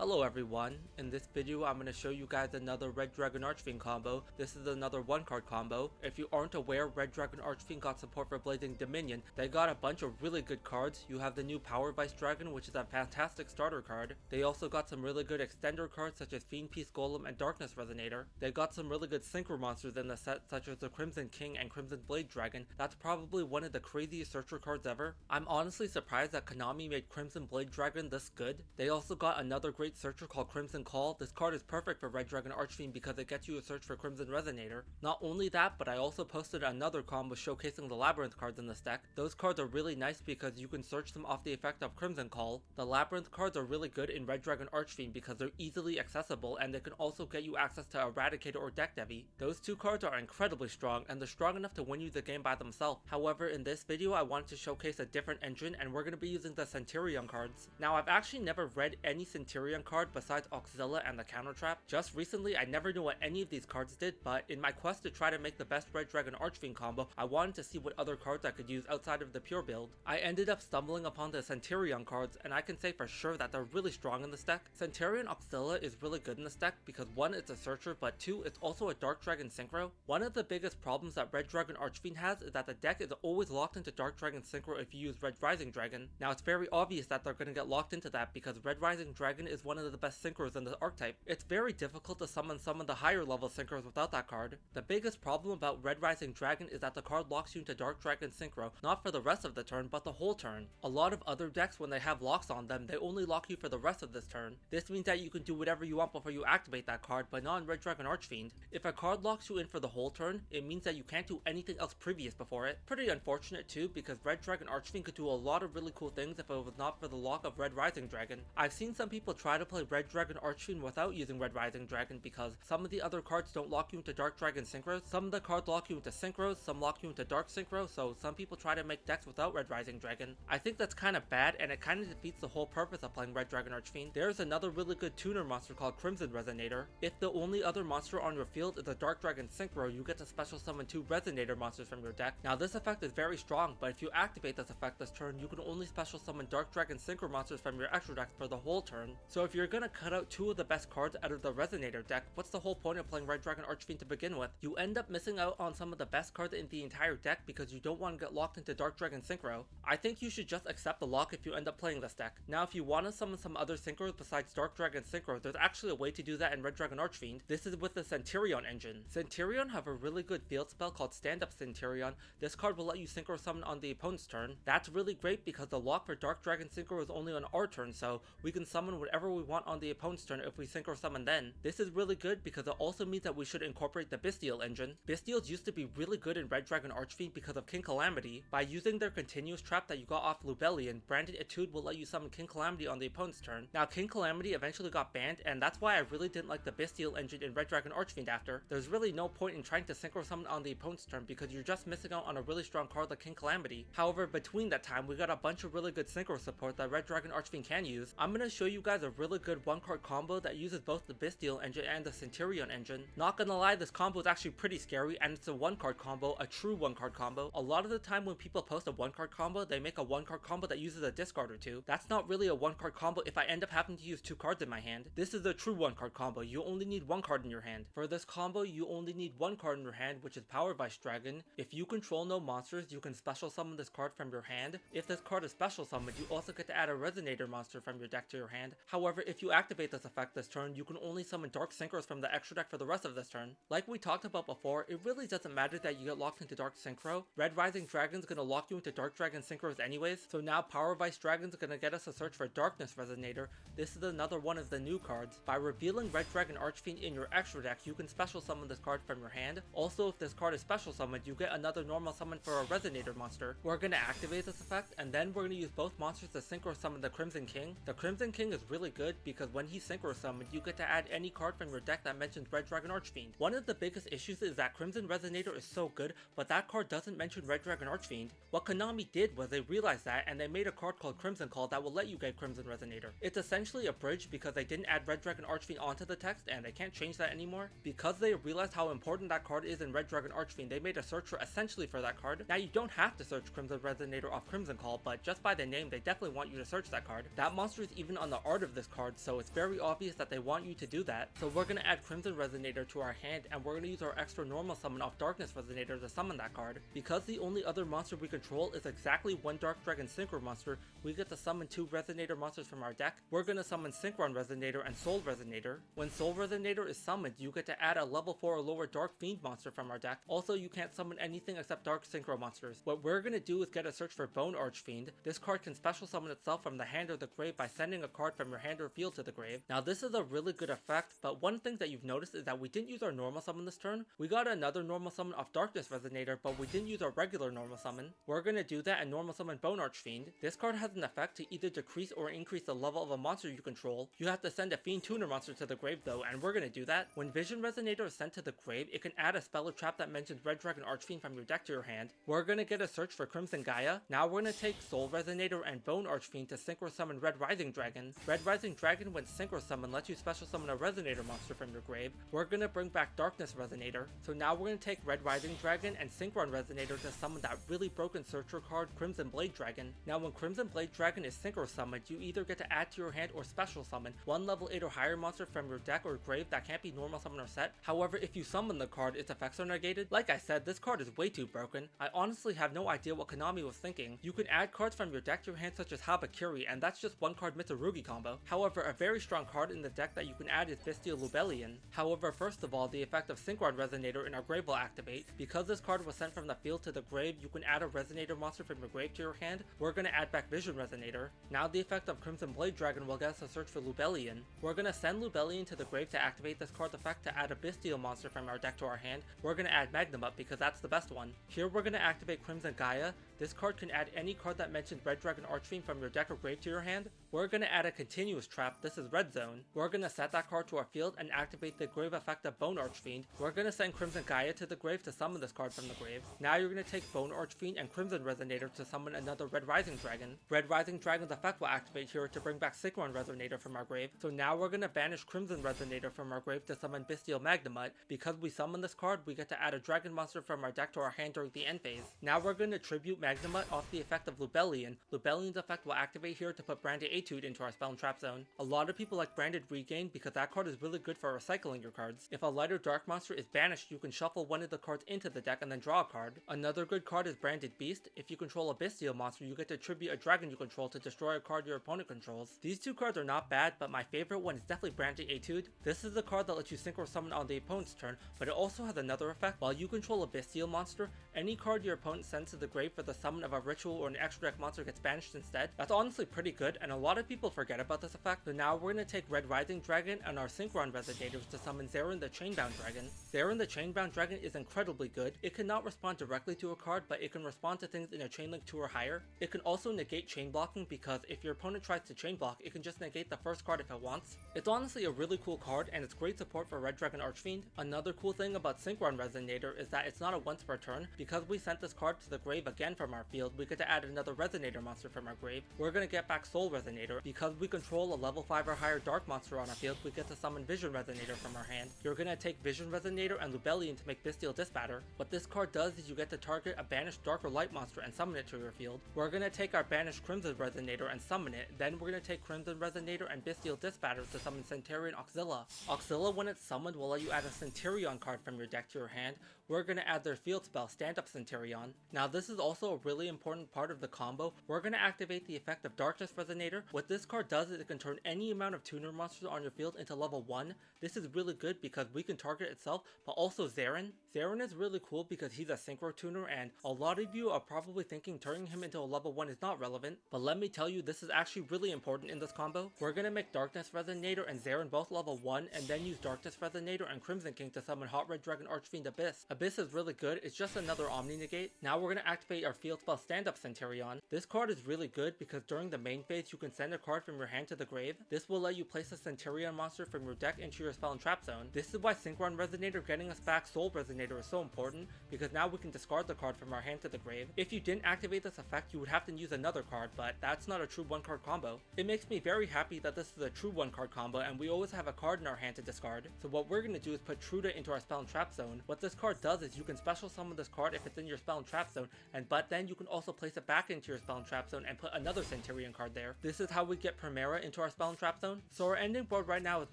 Hello everyone, in this video I'm going to show you guys another Red Dragon Archfiend combo. This is another 1-card combo. If you aren't aware, Red Dragon Archfiend got support for Blazing Dominion. They got a bunch of really good cards. You have the new Power Vice Dragon, which is a fantastic starter card. They also got some really good extender cards such as Fiend Peace Golem and Darkness Resonator. They got some really good synchro monsters in the set such as the Crimson King and Crimson Blade Dragon. That's probably one of the craziest searcher cards ever. I'm honestly surprised that Konami made Crimson Blade Dragon this good. They also got another great searcher called Crimson Call. This card is perfect for Red Dragon Archfiend because it gets you a search for Crimson Resonator. Not only that, but I also posted another combo showcasing the Labyrinth cards in this deck. Those cards are really nice because you can search them off the effect of Crimson Call. The Labyrinth cards are really good in Red Dragon Archfiend because they're easily accessible and they can also get you access to Eradicator or Deck Devi. Those two cards are incredibly strong and they're strong enough to win you the game by themselves. However, in this video I wanted to showcase a different engine and we're going to be using the Centurion cards. Now I've actually never read any Centurion card besides Auxilla and the Counter Trap. Just recently I never knew what any of these cards did, but in my quest to try to make the best Red Dragon Archfiend combo, I wanted to see what other cards I could use outside of the pure build. I ended up stumbling upon the Centurion cards and I can say for sure that they're really strong in this deck. Centurion Auxilla is really good in this deck because 1, it's a searcher, but 2, it's also a Dark Dragon synchro. One of the biggest problems that Red Dragon Archfiend has is that the deck is always locked into Dark Dragon synchro if you use Red Rising Dragon. Now it's very obvious that they're going to get locked into that because Red Rising Dragon is one of the best synchros in the archetype. It's very difficult to summon some of the higher level synchros without that card. The biggest problem about Red Rising Dragon is that the card locks you into Dark Dragon synchro, not for the rest of the turn, but the whole turn. A lot of other decks, when they have locks on them, they only lock you for the rest of this turn. This means that you can do whatever you want before you activate that card, but not in Red Dragon Archfiend. If a card locks you in for the whole turn, it means that you can't do anything else previous before it. Pretty unfortunate too, because Red Dragon Archfiend could do a lot of really cool things if it was not for the lock of Red Rising Dragon. I've seen some people try to play Red Dragon Archfiend without using Red Rising Dragon because some of the other cards don't lock you into Dark Dragon synchros. Some of the cards lock you into synchros, some lock you into Dark synchro, so some people try to make decks without Red Rising Dragon. I think that's kind of bad and it kind of defeats the whole purpose of playing Red Dragon Archfiend. There's another really good tuner monster called Crimson Resonator. If the only other monster on your field is a Dark Dragon synchro, you get to special summon 2 Resonator monsters from your deck. Now this effect is very strong, but if you activate this effect this turn, you can only special summon Dark Dragon synchro monsters from your extra decks for the whole turn. So if you're gonna cut out 2 of the best cards out of the Resonator deck, what's the whole point of playing Red Dragon Archfiend to begin with? You end up missing out on some of the best cards in the entire deck because you don't want to get locked into Dark Dragon synchro. I think you should just accept the lock if you end up playing this deck. Now if you want to summon some other synchros besides Dark Dragon synchro, there's actually a way to do that in Red Dragon Archfiend. This is with the Centurion engine. Centurion have a really good field spell called Stand Up Centurion. This card will let you synchro summon on the opponent's turn. That's really great because the lock for Dark Dragon synchro is only on our turn, so we can summon whatever we want on the opponent's turn if we synchro summon then. This is really good because it also means that we should incorporate the Bestial engine. Bestials used to be really good in Red Dragon Archfiend because of King Calamity. By using their continuous trap that you got off Lubellion, Branded Etude will let you summon King Calamity on the opponent's turn. Now King Calamity eventually got banned and that's why I really didn't like the Bestial engine in Red Dragon Archfiend after. There's really no point in trying to synchro summon on the opponent's turn because you're just missing out on a really strong card like King Calamity. However, between that time, we got a bunch of really good synchro support that Red Dragon Archfiend can use. I'm going to show you guys a really good 1-card combo that uses both the Bestial engine and the Centurion engine. Not gonna lie, this combo is actually pretty scary and it's a 1-card combo, a true 1-card combo. A lot of the time when people post a 1-card combo, they make a 1-card combo that uses a discard or 2. That's not really a 1-card combo if I end up having to use 2 cards in my hand. This is a true 1-card combo. You only need 1 card in your hand. For this combo, you only need 1 card in your hand, which is Power Vice Dragon. If you control no monsters, you can special summon this card from your hand. If this card is special summoned, you also get to add a Resonator monster from your deck to your hand. However, if you activate this effect this turn, you can only summon Dark Synchros from the extra deck for the rest of this turn. Like we talked about before, it really doesn't matter that you get locked into Dark Synchro. Red Rising Dragon's gonna lock you into Dark Dragon Synchros anyways, so now Power Vice Dragon's gonna get us a search for Darkness Resonator. This is another one of the new cards. By revealing Red Dragon Archfiend in your extra deck, you can special summon this card from your hand. Also, if this card is special summoned, you get another normal summon for a Resonator monster. We're gonna activate this effect, and then we're gonna use both monsters to synchro summon the Crimson King. The Crimson King is really good because when he's synchro summoned, you get to add any card from your deck that mentions Red Dragon Archfiend. One of the biggest issues is that Crimson Resonator is so good, but that card doesn't mention Red Dragon Archfiend. What Konami did was they realized that and they made a card called Crimson Call that will let you get Crimson Resonator. It's essentially a bridge because they didn't add Red Dragon Archfiend onto the text and they can't change that anymore. Because they realized how important that card is in Red Dragon Archfiend, they made a searcher essentially for that card. Now you don't have to search Crimson Resonator off Crimson Call, but just by the name they definitely want you to search that card. That monster is even on the art of this cards, so it's very obvious that they want you to do that. So we're going to add Crimson Resonator to our hand, and we're going to use our extra normal summon off Darkness Resonator to summon that card. Because the only other monster we control is exactly one Dark Dragon Synchro monster, we get to summon 2 Resonator monsters from our deck. We're going to summon Synchron Resonator and Soul Resonator. When Soul Resonator is summoned, you get to add a level 4 or lower Dark Fiend monster from our deck. Also, you can't summon anything except Dark Synchro monsters. What we're going to do is get a search for Bone Archfiend. This card can special summon itself from the hand or the grave by sending a card from your hand or field to the grave. Now this is a really good effect, but one thing that you've noticed is that we didn't use our normal summon this turn. We got another normal summon off Darkness Resonator, but we didn't use our regular normal summon. We're going to do that and normal summon Bone Archfiend. This card has an effect to either decrease or increase the level of a monster you control. You have to send a Fiend Tuner monster to the grave though, and we're going to do that. When Vision Resonator is sent to the grave, it can add a spell or trap that mentions Red Dragon Archfiend from your deck to your hand. We're going to get a search for Crimson Gaia. Now we're going to take Soul Resonator and Bone Archfiend to synchro summon Red Rising Dragon. Red Rising Dragon, when synchro summon, lets you special summon a Resonator monster from your grave. We're going to bring back Darkness Resonator. So now we're going to take Red Rising Dragon and Synchron Resonator to summon that really broken searcher card, Crimson Blade Dragon. Now when Crimson Blade Dragon is synchro summoned, you either get to add to your hand or special summon one level 8 or higher monster from your deck or grave that can't be normal summon or set. However, if you summon the card, its effects are negated. Like I said, this card is way too broken. I honestly have no idea what Konami was thinking. You can add cards from your deck to your hand such as Habakiri, and that's just one card Mitsurugi combo. However, a very strong card in the deck that you can add is Bestial Lubellion. However, first of all, the effect of Synchron Resonator in our grave will activate. Because this card was sent from the field to the grave, you can add a Resonator monster from your grave to your hand. We're going to add back Vision Resonator. Now the effect of Crimson Blade Dragon will get us a search for Lubellion. We're going to send Lubellion to the grave to activate this card's effect to add a Bestial monster from our deck to our hand. We're going to add Magnum up because that's the best one. Here we're going to activate Crimson Gaia. This card can add any card that mentions Red Dragon Archfiend from your deck or grave to your hand. We're going to add a continuous trap. This is Red Zone. We're going to set that card to our field and activate the grave effect of Bone Archfiend. We're going to send Crimson Gaia to the grave to summon this card from the grave. Now you're going to take Bone Archfiend and Crimson Resonator to summon another Red Rising Dragon. Red Rising Dragon's effect will activate here to bring back Synchron Resonator from our grave. So now we're going to banish Crimson Resonator from our grave to summon Bestial Magnemite. Because we summon this card, we get to add a dragon monster from our deck to our hand during the end phase. Now we're going to tribute Magnemite off the effect of Lubellion. Lubellion's effect will activate here to put Branded Etude into our spell and trap zone. A lot of people like Branded Regain because that card is really good for recycling your cards. If a lighter dark monster is banished, you can shuffle one of the cards into the deck and then draw a card. Another good card is Branded Beast. If you control a Bestial monster, you get to tribute a dragon you control to destroy a card your opponent controls. These two cards are not bad, but my favorite one is definitely Branded Etude. This is the card that lets you synchro summon on the opponent's turn, but it also has another effect. While you control a Bestial monster, any card your opponent sends to the grave for the summon of a ritual or an extra deck monster gets banished instead. That's honestly pretty good, and a lot of people forget about this effect. So now we're going to take Red Rising Dragon and our Synchron Resonators to summon Zarin the Chainbound Dragon. Zarin the Chainbound Dragon is incredibly good. It cannot respond directly to a card, but it can respond to things in a chain link 2 or higher. It can also negate chain blocking because if your opponent tries to chain block, it can just negate the first card if it wants. It's honestly a really cool card, and it's great support for Red Dragon Archfiend. Another cool thing about Synchron Resonator is that it's not a once per turn. Because we sent this card to the grave again from our field, we get to add another Resonator monster from our grave. We're going to get back Soul Resonator. Because we control a level 5 or higher dark monster on our field, we get to summon Vision Resonator from our hand. You're going to take Vision Resonator and Lubellion to make Bestial Disbatter. What this card does is you get to target a banished dark or light monster and summon it to your field. We're going to take our banished Crimson Resonator and summon it. Then we're going to take Crimson Resonator and Bestial Disbatter to summon Centurion Auxilla. Auxilla, when it's summoned, will let you add a Centurion card from your deck to your hand. We're going to add their field spell, Stand Up Centurion. Now this is also a really important part of the combo. We're going to activate the effect of Darkness Resonator. What this card does is it can turn any amount of tuner monsters on your field into level 1. This is really good because we can target itself, but also Zarin. Zarin is really cool because he's a synchro tuner, and a lot of you are probably thinking turning him into a level 1 is not relevant, but let me tell you, this is actually really important in this combo. We're going to make Darkness Resonator and Zarin both level 1, and then use Darkness Resonator and Crimson King to summon Hot Red Dragon Archfiend Abyss. Abyss is really good, it's just another Omni Negate. Now we're going to activate our field spell Stand Up Centurion. This card is really good because during the main phase you can send a card from your hand to the grave. This will let you place a Centurion monster from your deck into your spell and trap zone. This is why Synchron Resonator getting us back Soul Resonator is so important, because now we can discard the card from our hand to the grave. If you didn't activate this effect, you would have to use another card, but that's not a true one card combo. It makes me very happy that this is a true one card combo and we always have a card in our hand to discard. So what we're going to do is put Truda into our spell and trap zone. What this card does is you can special summon this card if it's in your spell and trap zone, but then then you can also place it back into your spell and trap zone and put another Centurion card there. This is how we get Primera into our spell and trap zone. So our ending board right now is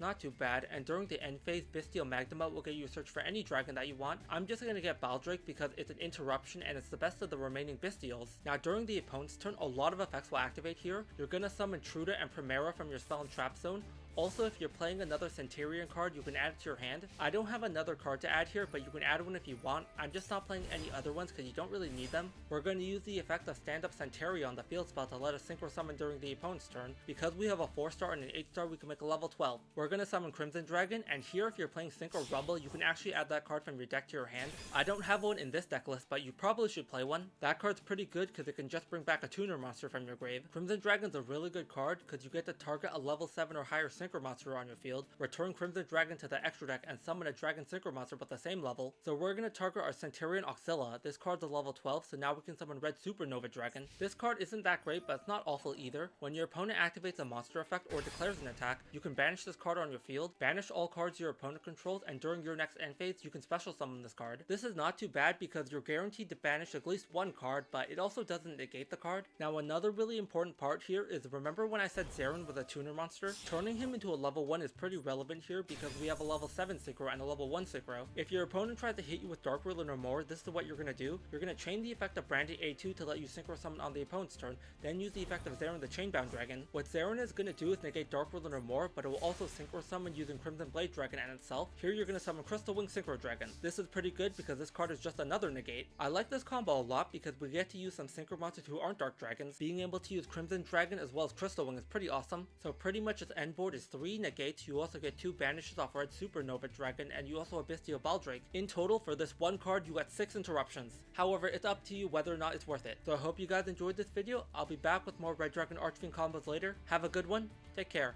not too bad, and during the end phase, Bestial Magnemite will get you a search for any dragon that you want. I'm just gonna get Baldrake because it's an interruption and it's the best of the remaining Bestials. Now during the opponent's turn, a lot of effects will activate here. You're gonna summon Truda and Primera from your spell and trap zone. Also, if you're playing another Centurion card, you can add it to your hand. I don't have another card to add here, but you can add one if you want. I'm just not playing any other ones because you don't really need them. We're going to use the effect of Stand Up Centurion on the field spell to let us synchro summon during the opponent's turn. Because we have a 4-star and an 8-star, we can make a level 12. We're going to summon Crimson Dragon, and here if you're playing Synchro Rumble, you can actually add that card from your deck to your hand. I don't have one in this deck list, but you probably should play one. That card's pretty good because it can just bring back a tuner monster from your grave. Crimson Dragon's a really good card because you get to target a level 7 or higher synchro monster on your field, return Crimson Dragon to the extra deck, and summon a Dragon Synchro monster with the same level. So we're going to target our Centurion Auxilla. This card's a level 12, so now we can summon Red Supernova Dragon. This card isn't that great, but it's not awful either. When your opponent activates a monster effect or declares an attack, you can banish this card on your field, banish all cards your opponent controls, and during your next end phase, you can special summon this card. This is not too bad because you're guaranteed to banish at least one card, but it also doesn't negate the card. Now another really important part here is, remember when I said Zarin was a tuner monster? Turning him into a level 1 is pretty relevant here because we have a level 7 synchro and a level 1 synchro. If your opponent tries to hit you with Dark Ruler or more, this is what you're going to do. You're going to chain the effect of Brandy A2 to let you synchro summon on the opponent's turn, then use the effect of Zarin the Chainbound Dragon. What Zarin is going to do is negate Dark Ruler or more, but it will also synchro summon using Crimson Blade Dragon and itself. Here you're going to summon Crystal Wing Synchro Dragon. This is pretty good because this card is just another negate. I like this combo a lot because we get to use some synchro monsters who aren't Dark Dragons. Being able to use Crimson Dragon as well as Crystal Wing is pretty awesome. So pretty much its end board is 3 negates. You also get 2 banishes off Red Supernova Dragon, and you also have Bestial Baldrake. In total, for this one card, you got 6 interruptions. However, it's up to you whether or not it's worth it. So I hope you guys enjoyed this video. I'll be back with more Red Dragon Archfiend combos later. Have a good one. Take care.